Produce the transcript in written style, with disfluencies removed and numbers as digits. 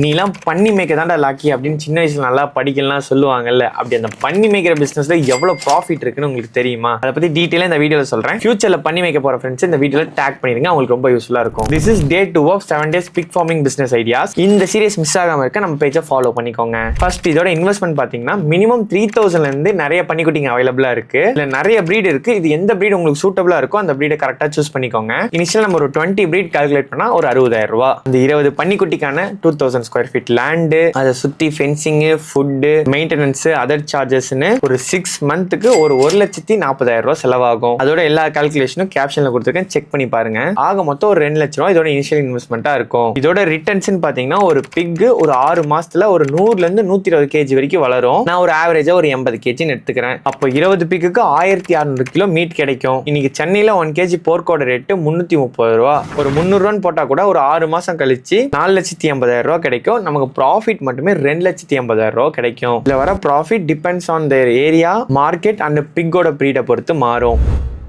நீலாம் பண்ணி மேய்க்க தான்டா லாக்கி அப்படின்னு சின்ன வயசுல நல்லா படிக்கலாம் சொல்லுவாங்கல்ல. அப்படி அந்த பண்ணி மேய்க்கிற பிசினஸ்ல எவ்வளவு ப்ராஃபிட் இருக்குன்னு உங்களுக்கு தெரியுமா? அதை பத்தி டீட்டெயிலா இந்த வீடியோல சொல்றேன். ஃபியூச்சர்ல பண்ணி மேய்க்க போற ஃப்ரெண்ட்ஸ் இந்த வீடியோல டேக் பண்ணிருங்க, அவங்களுக்கு ரொம்ப யூஸ்ஃபுல்லா இருக்கும். This is day 2 of 7 days pig farming business ideas. இந்த சீரிஸ் மிஸ் ஆகாம இருக்க நம்ம பேஜை ஃபாலோ பண்ணிக்கோங்க. ஃபர்ஸ்ட் இதோட இன்வெஸ்ட்மெண்ட் பாத்தீங்கன்னா மினிமம் 3000 இருந்து நிறைய பன்னிக்குட்டிங்க அவைலபிளா இருக்கு. இல்ல நிறைய பிரீட் இருக்கு. இது எந்த பிரீட் உங்களுக்கு சூட்டபிளா இருக்கோ அந்த பிரீடை கரெக்டா சூஸ் பண்ணிக்கோங்க. இனிஷியல் நம்ம ஒரு 20 பிரீட் கால்குலேட் பண்ணா ஒரு 60,000 ரூபாய். இந்த 20 பன்னிக்குட்டிக்கான 2000 ஸ்கொயர் ஃபீட் லேண்ட், அதை சுத்தி ஃபென்சிங், ஃபுட், மெயின்டெனன்ஸ், அதர் சார்ஜஸ்னு ஒரு 6 மந்த்துக்கு ஒரு 1,40,000 ரூபாய் செலவாகும். அதோட எல்லா கால்குலேஷனும் கேப்ஷன்ல கொடுத்துருக்கேன், செக் பண்ணி பாருங்க. ஆக மொத்தம் ஒரு 2 லட்சம் ரூபாய் இதோட இனிஷியல் இன்வெஸ்ட்மெண்டா இருக்கும். இதோட ரிட்டர்ன்ஸ் பாத்தீங்கன்னா ஒரு பிக் ஒரு 6 மாசத்துல ஒரு 100ல இருந்து 120 kg வரைக்கும் வளரும். நான் ஒரு ஆவரேஜா ஒரு 80 kg எடுத்துக்கிறேன். அப்போ 20 பிக்கு 1600 கிலோ மீட் கிடைக்கும். இன்னைக்கு சென்னையில 1 kg போர்க்கோட ரேட்டு 330 ரூபா. ஒரு 300 ரூபான்னு போட்டா கூட ஒரு 6 மாசம் கழிச்சு 4,80,000 ரூபாய் கிடைக்கும். நமக்கு ப்ராஃபிட் மட்டுமே 2,80,000 ரூபாய் கிடைக்கும். இதுல வர profit depends on their area, market and பிக்கோட பிரீடை பொறுத்து மாறும்.